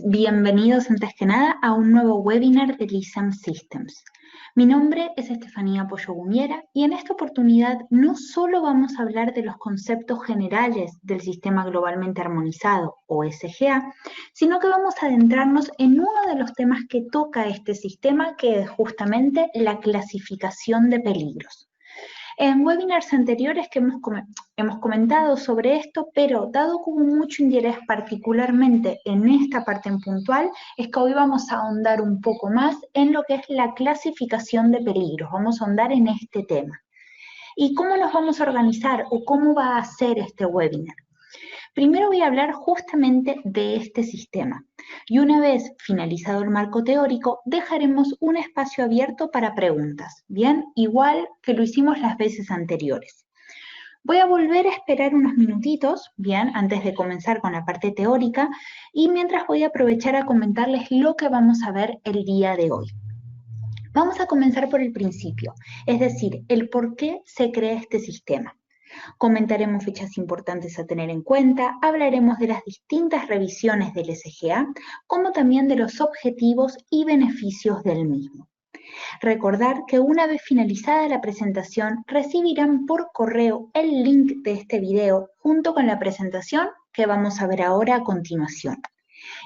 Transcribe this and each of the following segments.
bienvenidos antes que nada a un nuevo webinar de LISAM Systems. Mi nombre es Estefanía Pollo Gumiera y en esta oportunidad no solo vamos a hablar de los conceptos generales del Sistema Globalmente Armonizado, o SGA, sino que vamos a adentrarnos en uno de los temas que toca este sistema, que es justamente la clasificación de peligros. En webinars anteriores que hemos comentado sobre esto, pero dado que hubo mucho interés particularmente en esta parte en puntual, es que hoy vamos a ahondar un poco más en lo que es la clasificación de peligros. Vamos a ahondar en este tema. ¿Y cómo nos vamos a organizar o cómo va a ser este webinar? Primero voy a hablar justamente de este sistema y una vez finalizado el marco teórico dejaremos un espacio abierto para preguntas, ¿bien? Igual que lo hicimos las veces anteriores. Voy a volver a esperar unos minutitos, ¿bien? Antes de comenzar con la parte teórica y mientras voy a aprovechar a comentarles lo que vamos a ver el día de hoy. Vamos a comenzar por el principio, es decir, el por qué se crea este sistema. Comentaremos fechas importantes a tener en cuenta, hablaremos de las distintas revisiones del SGA, como también de los objetivos y beneficios del mismo. Recordar que una vez finalizada la presentación recibirán por correo el link de este video junto con la presentación que vamos a ver ahora a continuación.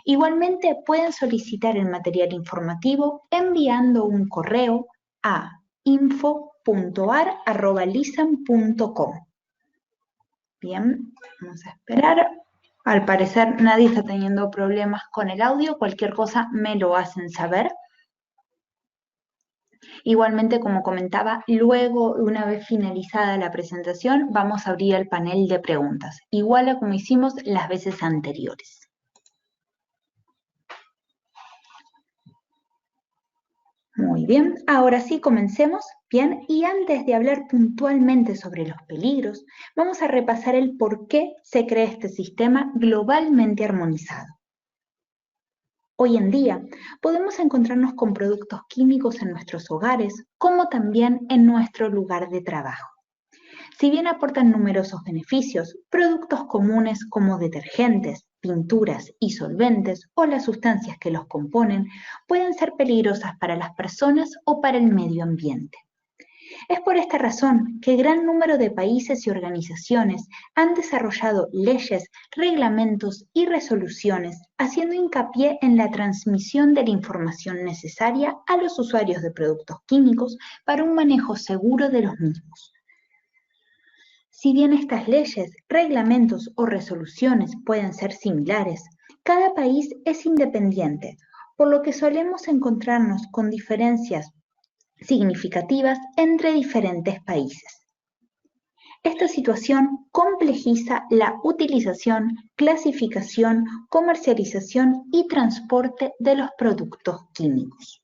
Igualmente pueden solicitar el material informativo enviando un correo a info.ar@lisam.com. Bien, vamos a esperar. Al parecer nadie está teniendo problemas con el audio. Cualquier cosa me lo hacen saber. Igualmente, como comentaba, luego, una vez finalizada la presentación, vamos a abrir el panel de preguntas, igual a como hicimos las veces anteriores. Muy bien, ahora sí comencemos. Bien, y antes de hablar puntualmente sobre los peligros, vamos a repasar el por qué se crea este sistema globalmente armonizado. Hoy en día podemos encontrarnos con productos químicos en nuestros hogares, como también en nuestro lugar de trabajo. Si bien aportan numerosos beneficios, productos comunes como detergentes, pinturas y solventes o las sustancias que los componen pueden ser peligrosas para las personas o para el medio ambiente. Es por esta razón que gran número de países y organizaciones han desarrollado leyes, reglamentos y resoluciones haciendo hincapié en la transmisión de la información necesaria a los usuarios de productos químicos para un manejo seguro de los mismos. Si bien estas leyes, reglamentos o resoluciones pueden ser similares, cada país es independiente, por lo que solemos encontrarnos con diferencias significativas entre diferentes países. Esta situación complejiza la utilización, clasificación, comercialización y transporte de los productos químicos.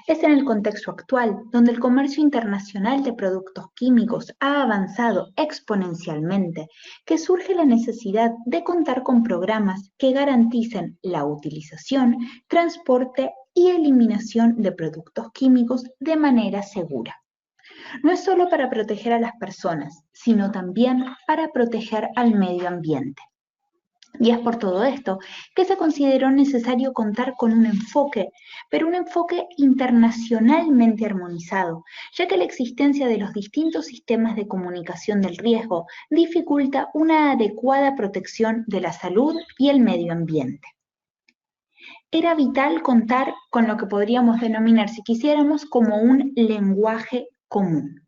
Es en el contexto actual, donde el comercio internacional de productos químicos ha avanzado exponencialmente, que surge la necesidad de contar con programas que garanticen la utilización, transporte y eliminación de productos químicos de manera segura. No es solo para proteger a las personas, sino también para proteger al medio ambiente. Y es por todo esto que se consideró necesario contar con un enfoque, pero un enfoque internacionalmente armonizado, ya que la existencia de los distintos sistemas de comunicación del riesgo dificulta una adecuada protección de la salud y el medio ambiente. Era vital contar con lo que podríamos denominar, si quisiéramos, como un lenguaje común.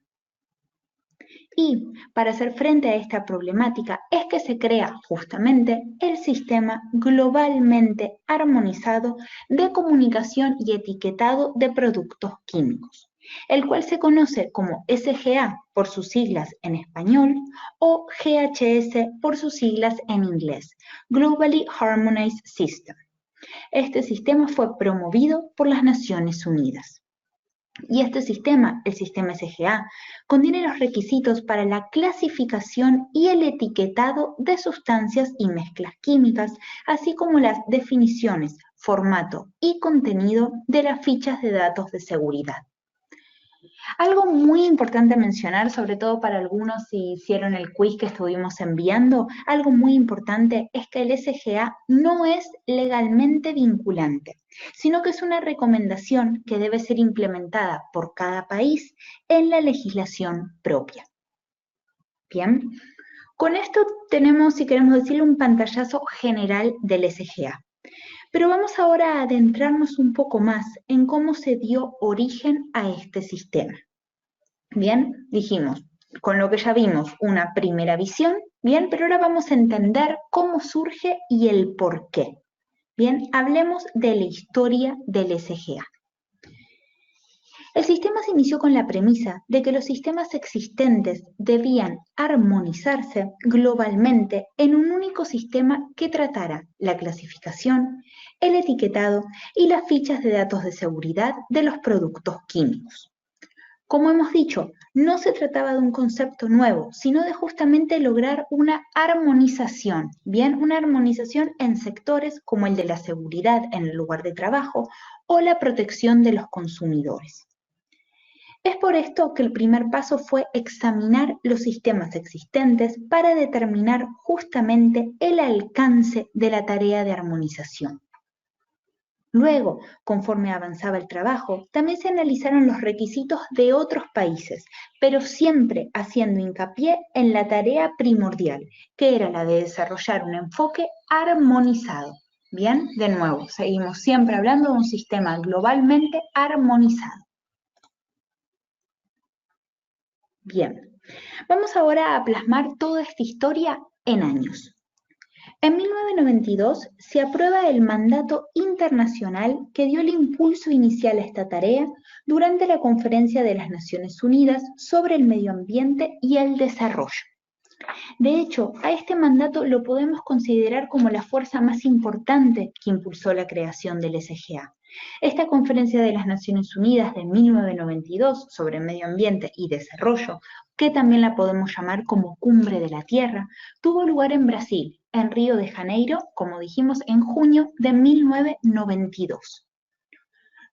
Y para hacer frente a esta problemática es que se crea justamente el sistema globalmente armonizado de comunicación y etiquetado de productos químicos, el cual se conoce como SGA por sus siglas en español o GHS por sus siglas en inglés, Globally Harmonized System. Este sistema fue promovido por las Naciones Unidas. Y este sistema, el sistema SGA, contiene los requisitos para la clasificación y el etiquetado de sustancias y mezclas químicas, así como las definiciones, formato y contenido de las fichas de datos de seguridad. Algo muy importante mencionar, sobre todo para algunos si hicieron el quiz que estuvimos enviando, algo muy importante es que el SGA no es legalmente vinculante, sino que es una recomendación que debe ser implementada por cada país en la legislación propia. Bien, con esto tenemos, si queremos decirlo, un pantallazo general del SGA. Pero vamos ahora a adentrarnos un poco más en cómo se dio origen a este sistema. Bien, dijimos, con lo que ya vimos, una primera visión, bien, pero ahora vamos a entender cómo surge y el por qué. Bien, hablemos de la historia del SGA. El sistema se inició con la premisa de que los sistemas existentes debían armonizarse globalmente en un único sistema que tratara la clasificación, el etiquetado y las fichas de datos de seguridad de los productos químicos. Como hemos dicho, no se trataba de un concepto nuevo, sino de justamente lograr una armonización, bien, una armonización en sectores como el de la seguridad en el lugar de trabajo o la protección de los consumidores. Es por esto que el primer paso fue examinar los sistemas existentes para determinar justamente el alcance de la tarea de armonización. Luego, conforme avanzaba el trabajo, también se analizaron los requisitos de otros países, pero siempre haciendo hincapié en la tarea primordial, que era la de desarrollar un enfoque armonizado. Bien, de nuevo, seguimos siempre hablando de un sistema globalmente armonizado. Bien, vamos ahora a plasmar toda esta historia en años. En 1992 se aprueba el mandato internacional que dio el impulso inicial a esta tarea durante la Conferencia de las Naciones Unidas sobre el Medio Ambiente y el Desarrollo. De hecho, a este mandato lo podemos considerar como la fuerza más importante que impulsó la creación del SGA. Esta Conferencia de las Naciones Unidas de 1992 sobre Medio Ambiente y Desarrollo, que también la podemos llamar como Cumbre de la Tierra, tuvo lugar en Brasil, en Río de Janeiro, como dijimos, en junio de 1992.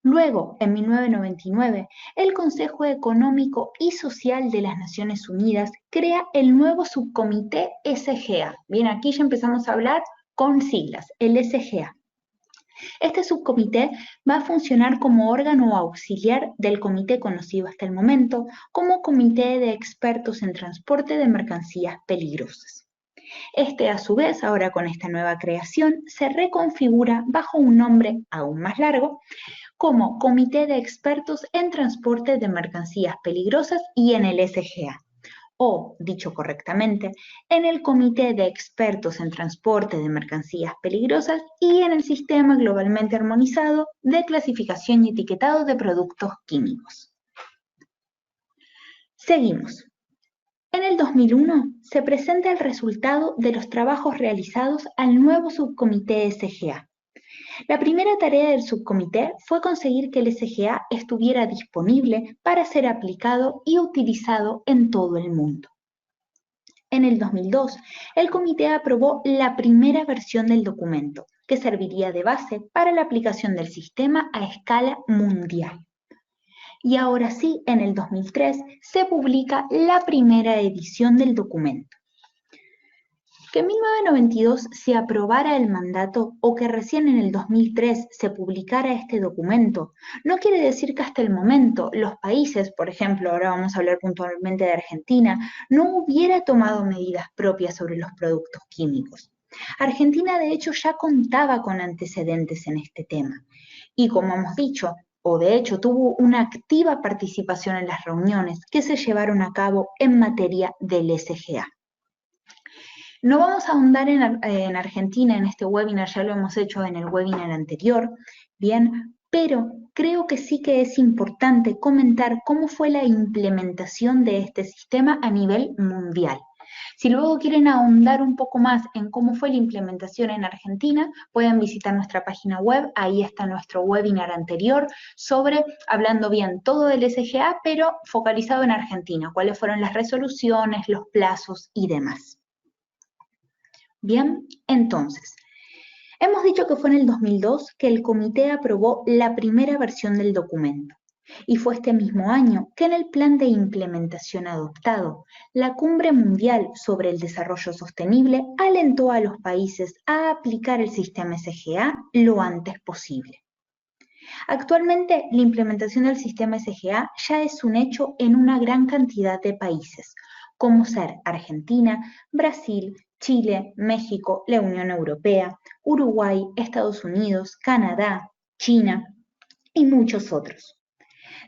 Luego, en 1999, el Consejo Económico y Social de las Naciones Unidas crea el nuevo subcomité SGA. Bien, aquí ya empezamos a hablar con siglas, el SGA. Este subcomité va a funcionar como órgano auxiliar del comité conocido hasta el momento como Comité de Expertos en Transporte de Mercancías Peligrosas. Este, a su vez, ahora con esta nueva creación, se reconfigura bajo un nombre aún más largo como Comité de Expertos en Transporte de Mercancías Peligrosas y en el SGA. O, dicho correctamente, en el Comité de Expertos en Transporte de Mercancías Peligrosas y en el Sistema Globalmente Armonizado de Clasificación y Etiquetado de Productos Químicos. Seguimos. En el 2001 se presenta el resultado de los trabajos realizados al nuevo subcomité SGA. La primera tarea del subcomité fue conseguir que el SGA estuviera disponible para ser aplicado y utilizado en todo el mundo. En el 2002, el comité aprobó la primera versión del documento, que serviría de base para la aplicación del sistema a escala mundial. Y ahora sí, en el 2003, se publica la primera edición del documento. Que en 1992 se aprobara el mandato o que recién en el 2003 se publicara este documento, no quiere decir que hasta el momento los países, por ejemplo, ahora vamos a hablar puntualmente de Argentina, no hubiera tomado medidas propias sobre los productos químicos. Argentina, de hecho, ya contaba con antecedentes en este tema. Y como hemos dicho, o de hecho tuvo una activa participación en las reuniones que se llevaron a cabo en materia del SGA. No vamos a ahondar en Argentina en este webinar, ya lo hemos hecho en el webinar anterior, bien, pero creo que sí que es importante comentar cómo fue la implementación de este sistema a nivel mundial. Si luego quieren ahondar un poco más en cómo fue la implementación en Argentina, pueden visitar nuestra página web, ahí está nuestro webinar anterior sobre, hablando bien todo del SGA, pero focalizado en Argentina, cuáles fueron las resoluciones, los plazos y demás. Bien, entonces, hemos dicho que fue en el 2002 que el comité aprobó la primera versión del documento. Y fue este mismo año que en el plan de implementación adoptado, la Cumbre Mundial sobre el Desarrollo Sostenible alentó a los países a aplicar el sistema SGA lo antes posible. Actualmente, la implementación del sistema SGA ya es un hecho en una gran cantidad de países, como ser Argentina, Brasil, Chile, México, la Unión Europea, Uruguay, Estados Unidos, Canadá, China y muchos otros.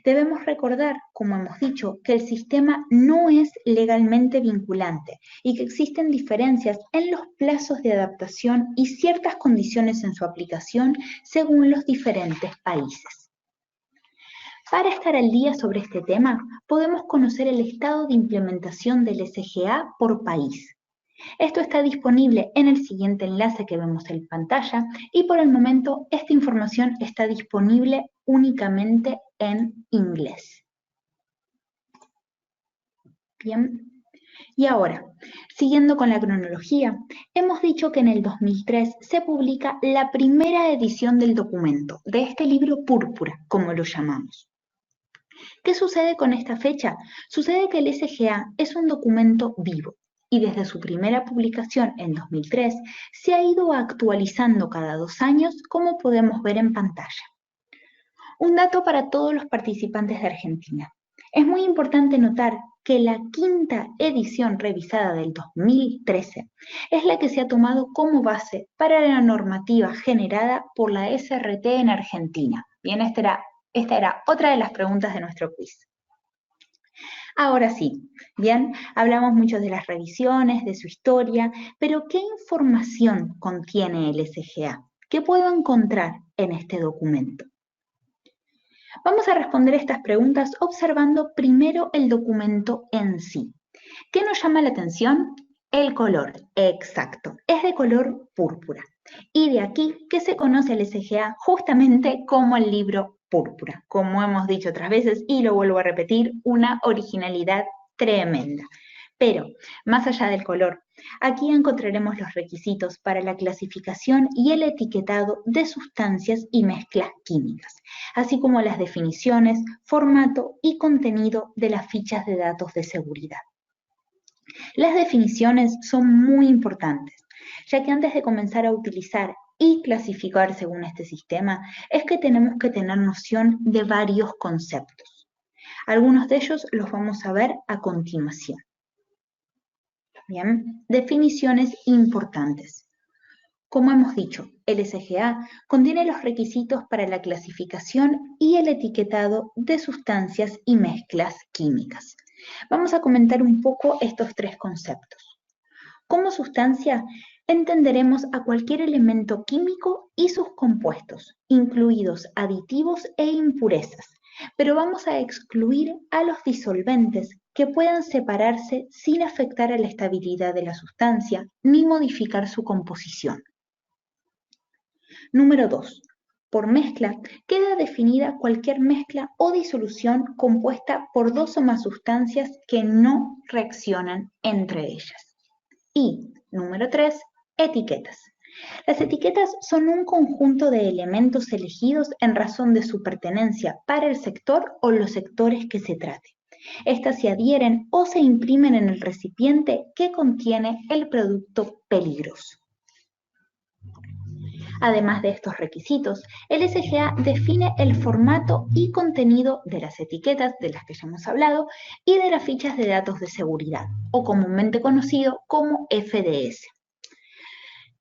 Debemos recordar, como hemos dicho, que el sistema no es legalmente vinculante y que existen diferencias en los plazos de adaptación y ciertas condiciones en su aplicación según los diferentes países. Para estar al día sobre este tema, podemos conocer el estado de implementación del SGA por país. Esto está disponible en el siguiente enlace que vemos en pantalla y por el momento esta información está disponible únicamente en inglés. Bien. Y ahora, siguiendo con la cronología, hemos dicho que en el 2003 se publica la primera edición del documento, de este libro púrpura, como lo llamamos. ¿Qué sucede con esta fecha? Sucede que el SGA es un documento vivo y desde su primera publicación en 2003 se ha ido actualizando cada 2 años, como podemos ver en pantalla. Un dato para todos los participantes de Argentina. Es muy importante notar que la quinta edición revisada del 2013 es la que se ha tomado como base para la normativa generada por la SRT en Argentina. Bien, esta era otra de las preguntas de nuestro quiz. Ahora sí, bien, hablamos mucho de las revisiones, de su historia, pero ¿qué información contiene el SGA? ¿Qué puedo encontrar en este documento? Vamos a responder estas preguntas observando primero el documento en sí. ¿Qué nos llama la atención? El color, exacto, es de color púrpura. Y de aquí que se conoce el SGA justamente como el libro púrpura. Como hemos dicho otras veces y lo vuelvo a repetir, una originalidad tremenda. Pero, más allá del color, aquí encontraremos los requisitos para la clasificación y el etiquetado de sustancias y mezclas químicas, así como las definiciones, formato y contenido de las fichas de datos de seguridad. Las definiciones son muy importantes, ya que antes de comenzar a utilizar y clasificar según este sistema, es que tenemos que tener noción de varios conceptos. Algunos de ellos los vamos a ver a continuación. Bien, definiciones importantes. Como hemos dicho, el SGA contiene los requisitos para la clasificación y el etiquetado de sustancias y mezclas químicas. Vamos a comentar un poco estos tres conceptos. Como sustancia, entenderemos a cualquier elemento químico y sus compuestos, incluidos aditivos e impurezas, pero vamos a excluir a los disolventes que puedan separarse sin afectar a la estabilidad de la sustancia ni modificar su composición. Número 2. Por mezcla, queda definida cualquier mezcla o disolución compuesta por dos o más sustancias que no reaccionan entre ellas. Y, número 3, etiquetas. Las etiquetas son un conjunto de elementos elegidos en razón de su pertenencia para el sector o los sectores que se trate. Estas se adhieren o se imprimen en el recipiente que contiene el producto peligroso. Además de estos requisitos, el SGA define el formato y contenido de las etiquetas de las que ya hemos hablado y de las fichas de datos de seguridad, o comúnmente conocido como FDS.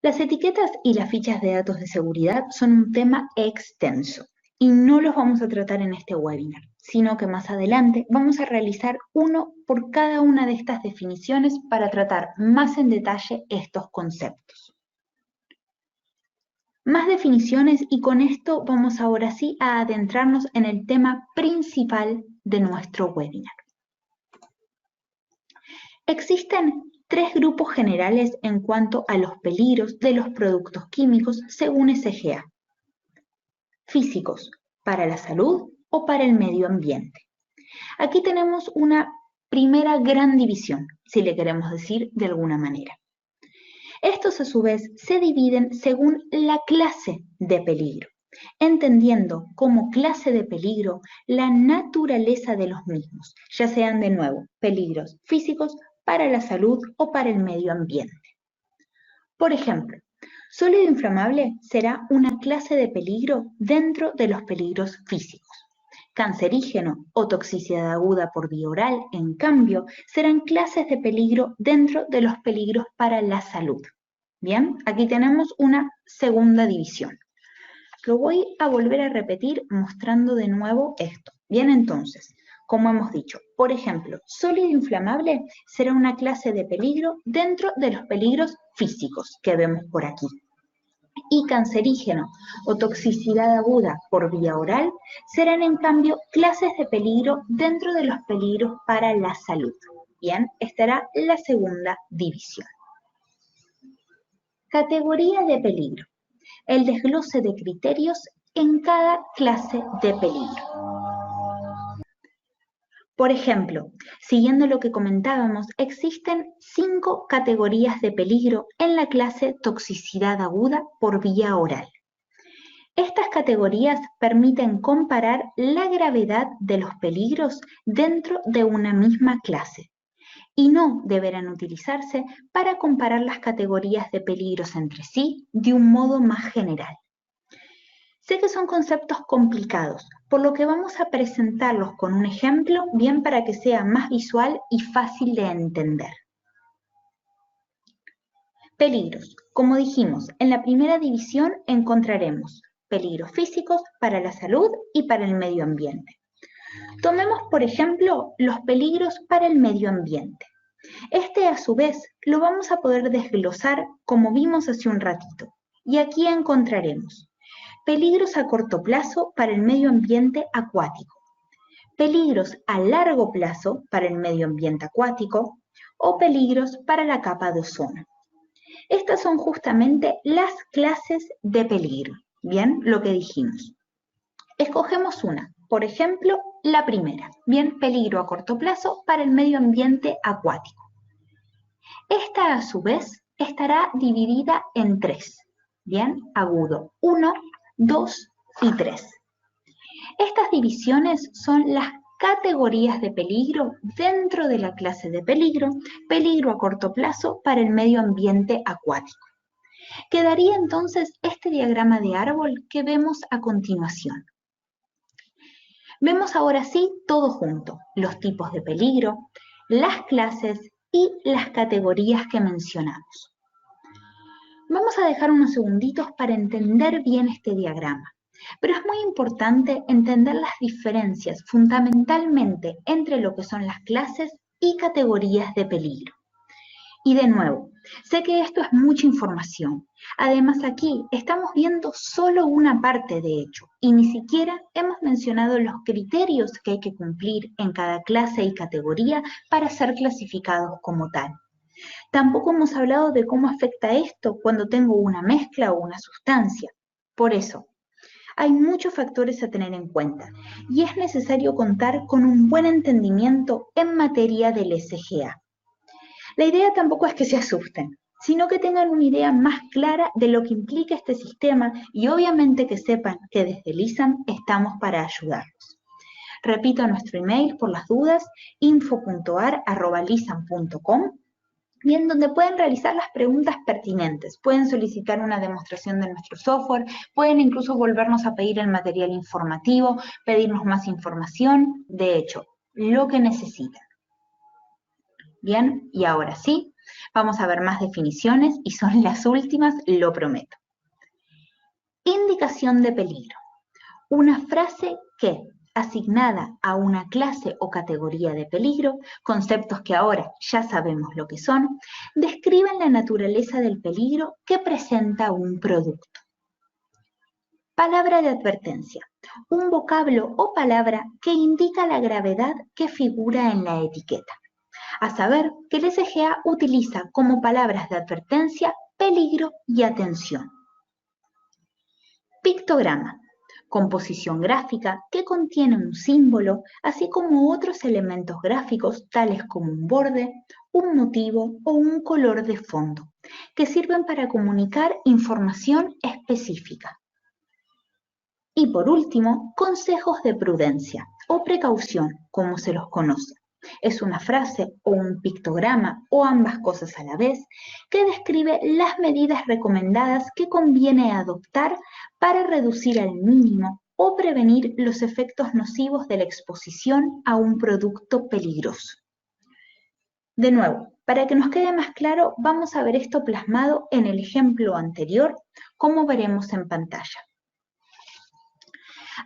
Las etiquetas y las fichas de datos de seguridad son un tema extenso y no los vamos a tratar en este webinar, sino que más adelante vamos a realizar uno por cada una de estas definiciones para tratar más en detalle estos conceptos. Más definiciones y con esto vamos ahora sí a adentrarnos en el tema principal de nuestro webinar. Existen tres grupos generales en cuanto a los peligros de los productos químicos según SGA. Físicos, para la salud o para el medio ambiente. Aquí tenemos una primera gran división, si le queremos decir de alguna manera. Estos a su vez se dividen según la clase de peligro. entendiendo como clase de peligro la naturaleza de los mismos, ya sean de nuevo peligros físicos para la salud o para el medio ambiente. Por ejemplo, sólido inflamable será una clase de peligro dentro de los peligros físicos. Cancerígeno o toxicidad aguda por vía oral, en cambio, serán clases de peligro dentro de los peligros para la salud. Bien, aquí tenemos una segunda división. Lo voy a volver a repetir mostrando de nuevo esto. Bien, entonces, como hemos dicho, por ejemplo, sólido inflamable será una clase de peligro dentro de los peligros físicos que vemos por aquí. Y cancerígeno o toxicidad aguda por vía oral serán en cambio clases de peligro dentro de los peligros para la salud. Bien, estará la segunda división. Categoría de peligro. El desglose de criterios en cada clase de peligro. Por ejemplo, siguiendo lo que comentábamos, existen 5 categorías de peligro en la clase toxicidad aguda por vía oral. Estas categorías permiten comparar la gravedad de los peligros dentro de una misma clase y no deberán utilizarse para comparar las categorías de peligros entre sí de un modo más general. Sé que son conceptos complicados, por lo que vamos a presentarlos con un ejemplo, bien para que sea más visual y fácil de entender. Peligros. Como dijimos, en la primera división encontraremos peligros físicos para la salud y para el medio ambiente. Tomemos, por ejemplo, los peligros para el medio ambiente. A su vez, lo vamos a poder desglosar como vimos hace un ratito. Y aquí encontraremos peligros a corto plazo para el medio ambiente acuático, peligros a largo plazo para el medio ambiente acuático o peligros para la capa de ozono. Estas son justamente las clases de peligro. Bien, lo que dijimos. Escogemos una, por ejemplo, la primera. Bien, peligro a corto plazo para el medio ambiente acuático. Esta, a su vez, estará dividida en 3. Bien, agudo 1, 2 y 3. Estas divisiones son las categorías de peligro dentro de la clase de peligro, peligro a corto plazo para el medio ambiente acuático. Quedaría entonces este diagrama de árbol que vemos a continuación. Vemos ahora sí todo junto, los tipos de peligro, las clases y las categorías que mencionamos. Vamos a dejar unos segunditos para entender bien este diagrama, pero es muy importante entender las diferencias fundamentalmente entre lo que son las clases y categorías de peligro. Y de nuevo, sé que esto es mucha información. Además aquí estamos viendo solo una parte de hecho y ni siquiera hemos mencionado los criterios que hay que cumplir en cada clase y categoría para ser clasificados como tal. Tampoco hemos hablado de cómo afecta esto cuando tengo una mezcla o una sustancia. Por eso, hay muchos factores a tener en cuenta y es necesario contar con un buen entendimiento en materia del SGA. La idea tampoco es que se asusten, sino que tengan una idea más clara de lo que implica este sistema y obviamente que sepan que desde LISAM estamos para ayudarlos. Repito nuestro email por las dudas, info.ar@lisam.com, y en donde pueden realizar las preguntas pertinentes. Pueden solicitar una demostración de nuestro software, pueden incluso volvernos a pedir el material informativo, pedirnos más información, de hecho, lo que necesiten. Bien, y ahora sí, vamos a ver más definiciones y son las últimas, lo prometo. Indicación de peligro. Una frase que, asignada a una clase o categoría de peligro, conceptos que ahora ya sabemos lo que son, describen la naturaleza del peligro que presenta un producto. Palabra de advertencia. Un vocablo o palabra que indica la gravedad que figura en la etiqueta. A saber que el SGA utiliza como palabras de advertencia peligro y atención. Pictograma. Composición gráfica que contiene un símbolo, así como otros elementos gráficos tales como un borde, un motivo o un color de fondo, que sirven para comunicar información específica. Y por último, consejos de prudencia o precaución, como se los conoce. Es una frase o un pictograma o ambas cosas a la vez que describe las medidas recomendadas que conviene adoptar para reducir al mínimo o prevenir los efectos nocivos de la exposición a un producto peligroso. De nuevo, para que nos quede más claro, vamos a ver esto plasmado en el ejemplo anterior, como veremos en pantalla.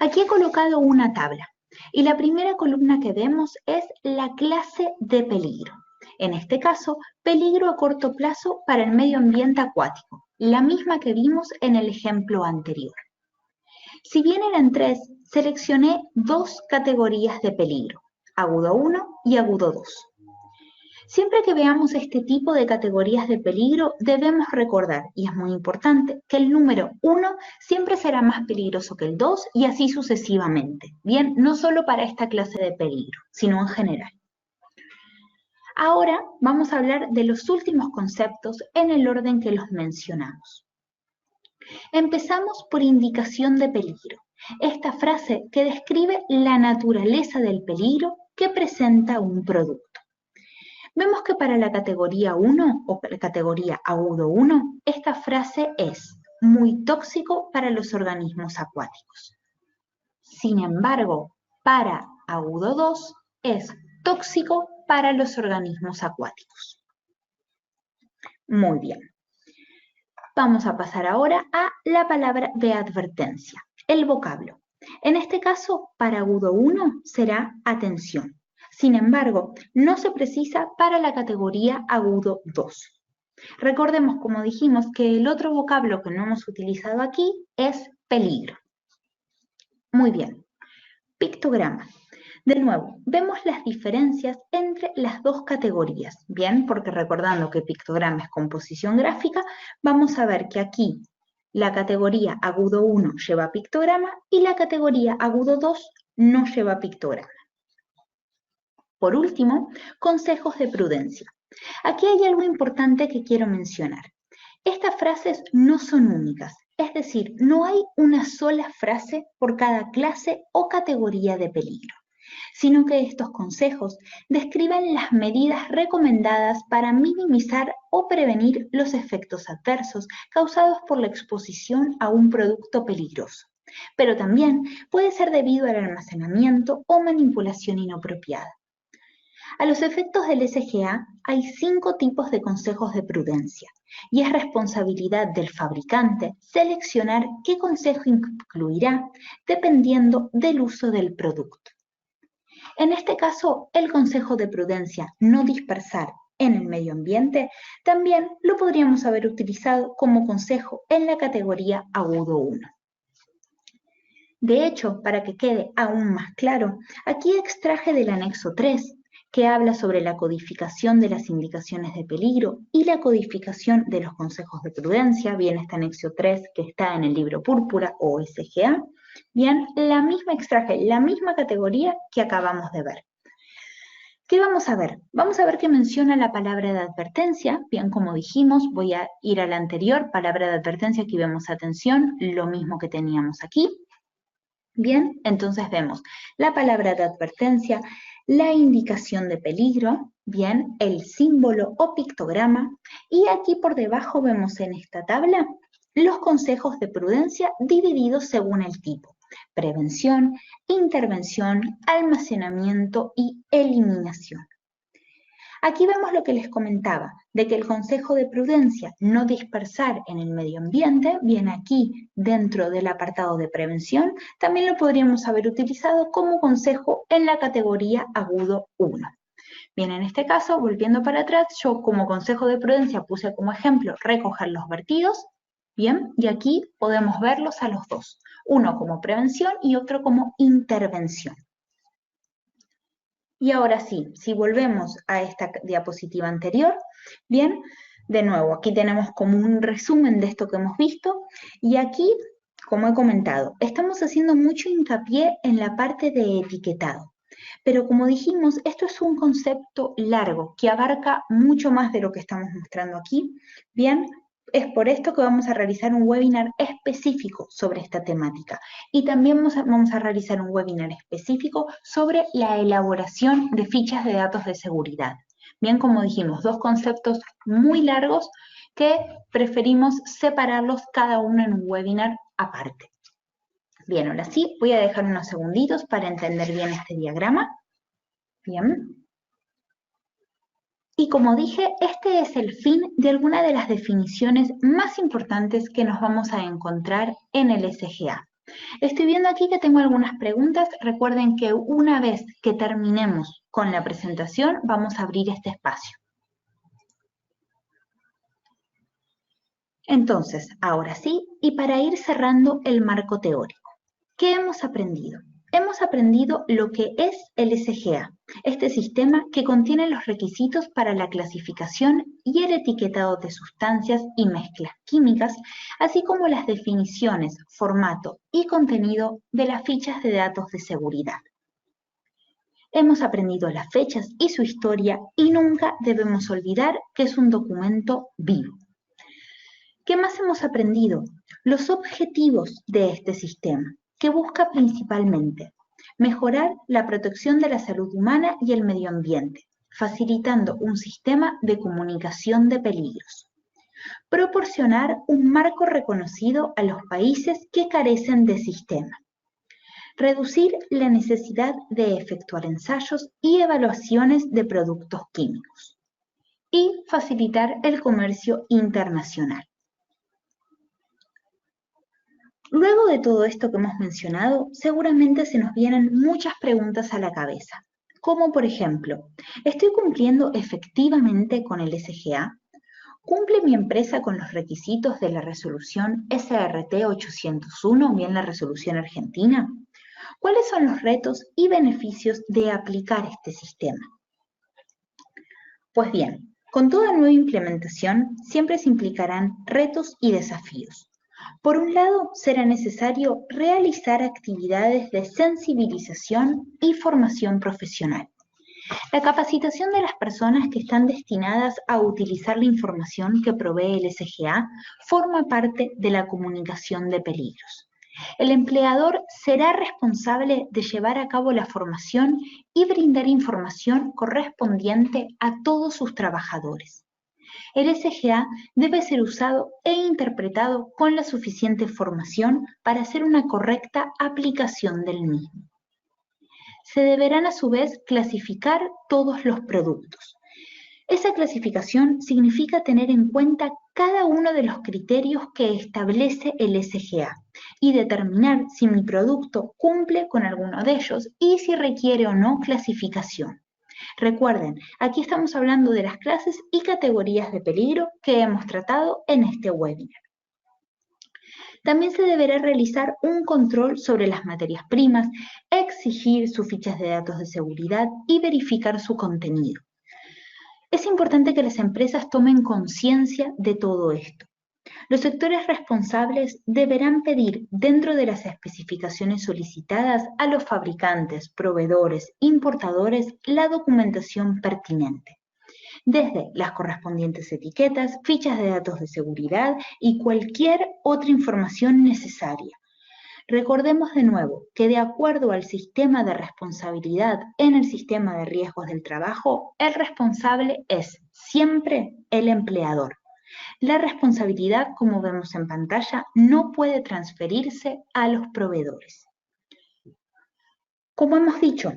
Aquí he colocado una tabla y la primera columna que vemos es la clase de peligro. En este caso, peligro a corto plazo para el medio ambiente acuático, la misma que vimos en el ejemplo anterior. Si bien eran 3, seleccioné 2 categorías de peligro, agudo 1 y agudo 2. Siempre que veamos este tipo de categorías de peligro, debemos recordar, y es muy importante, que el número 1 siempre será más peligroso que el 2 y así sucesivamente. Bien, no solo para esta clase de peligro, sino en general. Ahora vamos a hablar de los últimos conceptos en el orden que los mencionamos. Empezamos por indicación de peligro, esta frase que describe la naturaleza del peligro que presenta un producto. Vemos que para la categoría 1 o la categoría agudo 1, esta frase es muy tóxico para los organismos acuáticos. Sin embargo, para agudo 2 es tóxico para los organismos acuáticos. Muy bien. Vamos a pasar ahora a la palabra de advertencia, el vocablo. En este caso, para agudo 1 será atención. Sin embargo, no se precisa para la categoría agudo 2. Recordemos, como dijimos, que el otro vocablo que no hemos utilizado aquí es peligro. Muy bien. Pictograma. De nuevo, vemos las diferencias entre las dos categorías, ¿bien? Porque recordando que pictograma es composición gráfica, vamos a ver que aquí la categoría agudo 1 lleva pictograma y la categoría agudo 2 no lleva pictograma. Por último, consejos de prudencia. Aquí hay algo importante que quiero mencionar. Estas frases no son únicas, es decir, no hay una sola frase por cada clase o categoría de peligro, sino que estos consejos describen las medidas recomendadas para minimizar o prevenir los efectos adversos causados por la exposición a un producto peligroso, pero también puede ser debido al almacenamiento o manipulación inapropiada. A los efectos del SGA hay 5 tipos de consejos de prudencia y es responsabilidad del fabricante seleccionar qué consejo incluirá dependiendo del uso del producto. En este caso, el consejo de prudencia no dispersar en el medio ambiente también lo podríamos haber utilizado como consejo en la categoría agudo 1. De hecho, para que quede aún más claro, aquí extraje del anexo 3, que habla sobre la codificación de las indicaciones de peligro y la codificación de los consejos de prudencia, bien este anexo 3 que está en el libro púrpura o SGA, bien, extraje la misma categoría que acabamos de ver. ¿Qué vamos a ver? Vamos a ver que menciona la palabra de advertencia, bien como dijimos, voy a ir a la anterior, palabra de advertencia, aquí vemos atención, lo mismo que teníamos aquí. Bien, entonces vemos la palabra de advertencia, la indicación de peligro, bien, el símbolo o pictograma, y aquí por debajo vemos en esta tabla los consejos de prudencia divididos según el tipo: prevención, intervención, almacenamiento y eliminación. Aquí vemos lo que les comentaba, de que el consejo de prudencia, no dispersar en el medio ambiente, viene aquí dentro del apartado de prevención, también lo podríamos haber utilizado como consejo en la categoría agudo 1. Bien, en este caso, volviendo para atrás, yo como consejo de prudencia puse como ejemplo recoger los vertidos, bien, y aquí podemos verlos a los dos, uno como prevención y otro como intervención. Y ahora sí, si volvemos a esta diapositiva anterior, bien, de nuevo, aquí tenemos como un resumen de esto que hemos visto, y aquí, como he comentado, estamos haciendo mucho hincapié en la parte de etiquetado. Pero como dijimos, esto es un concepto largo que abarca mucho más de lo que estamos mostrando aquí, bien, Es por esto que vamos a realizar un webinar específico sobre esta temática. Y también vamos a realizar un webinar específico sobre la elaboración de fichas de datos de seguridad. Bien, como dijimos, dos conceptos muy largos que preferimos separarlos cada uno en un webinar aparte. Bien, ahora sí, voy a dejar unos segunditos para entender bien este diagrama. Bien. Y como dije, este es el fin de alguna de las definiciones más importantes que nos vamos a encontrar en el SGA. Estoy viendo aquí que tengo algunas preguntas. Recuerden que una vez que terminemos con la presentación, vamos a abrir este espacio. Entonces, ahora sí, y para ir cerrando el marco teórico, ¿qué hemos aprendido? Hemos aprendido lo que es el SGA, este sistema que contiene los requisitos para la clasificación y el etiquetado de sustancias y mezclas químicas, así como las definiciones, formato y contenido de las fichas de datos de seguridad. Hemos aprendido las fechas y su historia y nunca debemos olvidar que es un documento vivo. ¿Qué más hemos aprendido? Los objetivos de este sistema, que busca principalmente mejorar la protección de la salud humana y el medio ambiente, facilitando un sistema de comunicación de peligros. Proporcionar un marco reconocido a los países que carecen de sistema. Reducir la necesidad de efectuar ensayos y evaluaciones de productos químicos. Y facilitar el comercio internacional. Luego de todo esto que hemos mencionado, seguramente se nos vienen muchas preguntas a la cabeza, como por ejemplo, ¿estoy cumpliendo efectivamente con el SGA? ¿Cumple mi empresa con los requisitos de la resolución SRT 801, bien la resolución argentina? ¿Cuáles son los retos y beneficios de aplicar este sistema? Pues bien, con toda nueva implementación siempre se implicarán retos y desafíos. Por un lado, será necesario realizar actividades de sensibilización y formación profesional. La capacitación de las personas que están destinadas a utilizar la información que provee el SGA forma parte de la comunicación de peligros. El empleador será responsable de llevar a cabo la formación y brindar información correspondiente a todos sus trabajadores. El SGA debe ser usado e interpretado con la suficiente formación para hacer una correcta aplicación del mismo. Se deberán a su vez clasificar todos los productos. Esa clasificación significa tener en cuenta cada uno de los criterios que establece el SGA y determinar si mi producto cumple con alguno de ellos y si requiere o no clasificación. Recuerden, aquí estamos hablando de las clases y categorías de peligro que hemos tratado en este webinar. También se deberá realizar un control sobre las materias primas, exigir sus fichas de datos de seguridad y verificar su contenido. Es importante que las empresas tomen conciencia de todo esto. Los sectores responsables deberán pedir dentro de las especificaciones solicitadas a los fabricantes, proveedores, importadores la documentación pertinente, desde las correspondientes etiquetas, fichas de datos de seguridad y cualquier otra información necesaria. Recordemos de nuevo que de acuerdo al sistema de responsabilidad en el sistema de riesgos del trabajo, el responsable es siempre el empleador. La responsabilidad, como vemos en pantalla, no puede transferirse a los proveedores. Como hemos dicho,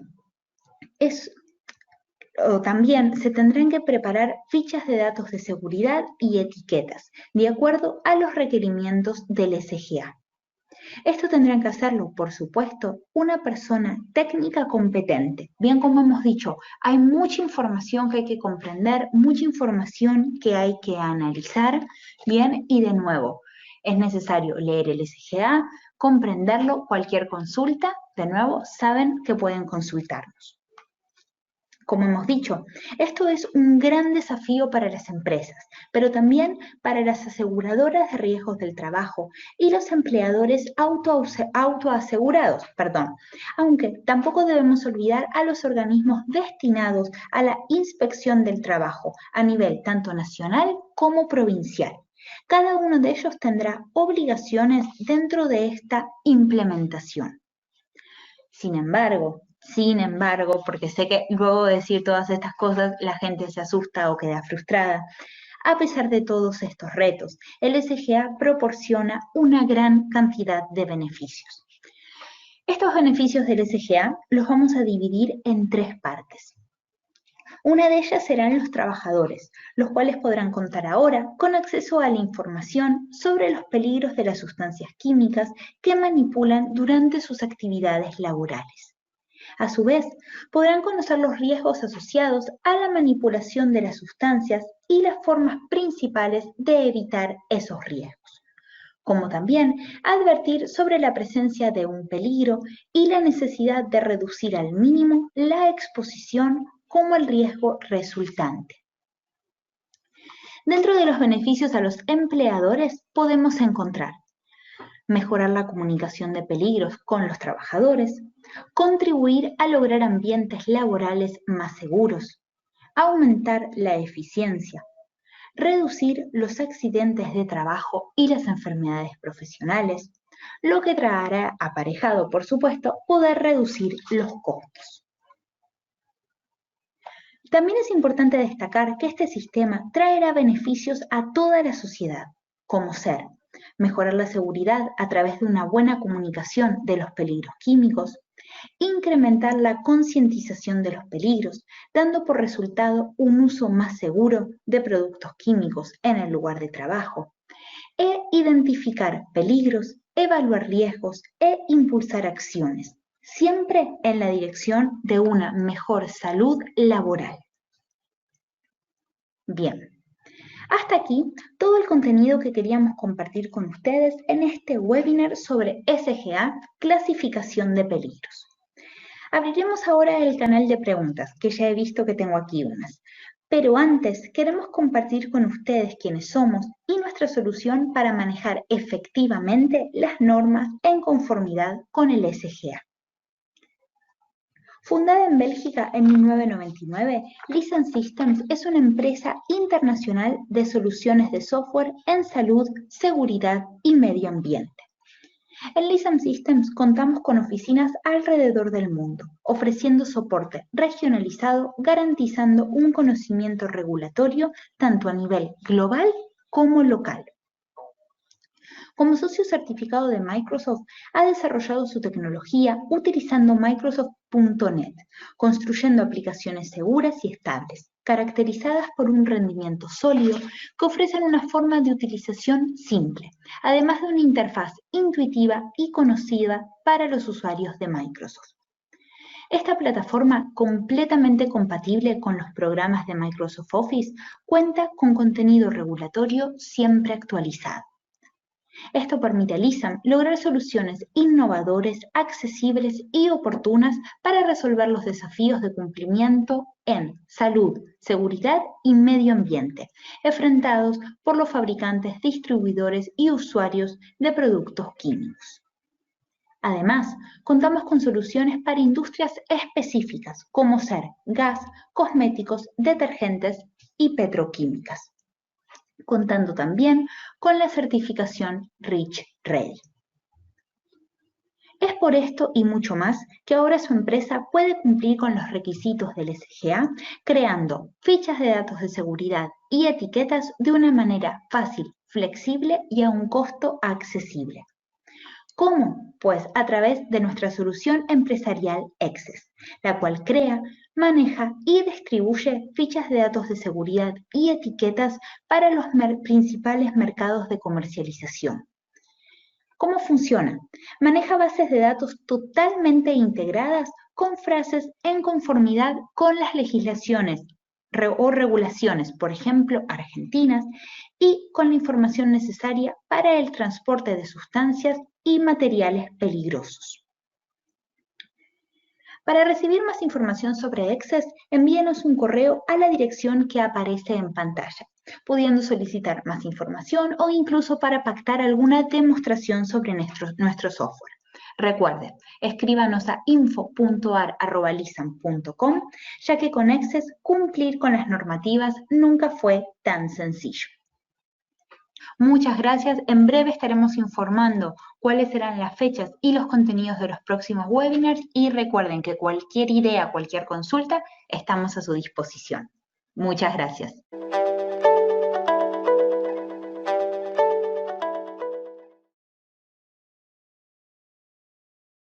también se tendrán que preparar fichas de datos de seguridad y etiquetas, de acuerdo a los requerimientos del SGA. Esto tendrán que hacerlo, por supuesto, una persona técnica competente. Bien, como hemos dicho, hay mucha información que hay que comprender, mucha información que hay que analizar, bien, y de nuevo, es necesario leer el SGA, comprenderlo, cualquier consulta, de nuevo, saben que pueden consultarnos. Como hemos dicho, esto es un gran desafío para las empresas, pero también para las aseguradoras de riesgos del trabajo y los empleadores autoasegurados, aunque tampoco debemos olvidar a los organismos destinados a la inspección del trabajo a nivel tanto nacional como provincial. Cada uno de ellos tendrá obligaciones dentro de esta implementación. Sin embargo, porque sé que luego de decir todas estas cosas la gente se asusta o queda frustrada, a pesar de todos estos retos, el SGA proporciona una gran cantidad de beneficios. Estos beneficios del SGA los vamos a dividir en 3 partes. Una de ellas serán los trabajadores, los cuales podrán contar ahora con acceso a la información sobre los peligros de las sustancias químicas que manipulan durante sus actividades laborales. A su vez, podrán conocer los riesgos asociados a la manipulación de las sustancias y las formas principales de evitar esos riesgos, como también advertir sobre la presencia de un peligro y la necesidad de reducir al mínimo la exposición como el riesgo resultante. Dentro de los beneficios a los empleadores podemos encontrar mejorar la comunicación de peligros con los trabajadores, contribuir a lograr ambientes laborales más seguros, aumentar la eficiencia, reducir los accidentes de trabajo y las enfermedades profesionales, lo que traerá aparejado, por supuesto, poder reducir los costos. También es importante destacar que este sistema traerá beneficios a toda la sociedad, como ser mejorar la seguridad a través de una buena comunicación de los peligros químicos, incrementar la concientización de los peligros, dando por resultado un uso más seguro de productos químicos en el lugar de trabajo, e identificar peligros, evaluar riesgos e impulsar acciones, siempre en la dirección de una mejor salud laboral. Bien. Hasta aquí todo el contenido que queríamos compartir con ustedes en este webinar sobre SGA, clasificación de peligros. Abriremos ahora el canal de preguntas, que ya he visto que tengo aquí unas. Pero antes queremos compartir con ustedes quiénes somos y nuestra solución para manejar efectivamente las normas en conformidad con el SGA. Fundada en Bélgica en 1999, Lisan Systems es una empresa internacional de soluciones de software en salud, seguridad y medio ambiente. En Lisan Systems contamos con oficinas alrededor del mundo, ofreciendo soporte regionalizado, garantizando un conocimiento regulatorio tanto a nivel global como local. Como socio certificado de Microsoft, ha desarrollado su tecnología utilizando Microsoft.NET, construyendo aplicaciones seguras y estables, caracterizadas por un rendimiento sólido que ofrecen una forma de utilización simple, además de una interfaz intuitiva y conocida para los usuarios de Microsoft. Esta plataforma, completamente compatible con los programas de Microsoft Office, cuenta con contenido regulatorio siempre actualizado. Esto permite a Lisan lograr soluciones innovadoras, accesibles y oportunas para resolver los desafíos de cumplimiento en salud, seguridad y medio ambiente, enfrentados por los fabricantes, distribuidores y usuarios de productos químicos. Además, contamos con soluciones para industrias específicas, como ser gas, cosméticos, detergentes y petroquímicas, contando también con la certificación REACH Ready. Es por esto y mucho más que ahora su empresa puede cumplir con los requisitos del SGA, creando fichas de datos de seguridad y etiquetas de una manera fácil, flexible y a un costo accesible. ¿Cómo? Pues a través de nuestra solución empresarial Access, la cual crea, maneja y distribuye fichas de datos de seguridad y etiquetas para los principales mercados de comercialización. ¿Cómo funciona? Maneja bases de datos totalmente integradas con frases en conformidad con las legislaciones o regulaciones, por ejemplo, argentinas, y con la información necesaria para el transporte de sustancias y materiales peligrosos. Para recibir más información sobre Access, envíenos un correo a la dirección que aparece en pantalla, pudiendo solicitar más información o incluso para pactar alguna demostración sobre nuestro software. Recuerden, escríbanos a info.ar@lisan.com, ya que con Access cumplir con las normativas nunca fue tan sencillo. Muchas gracias. En breve estaremos informando cuáles serán las fechas y los contenidos de los próximos webinars y recuerden que cualquier idea, cualquier consulta, estamos a su disposición. Muchas gracias.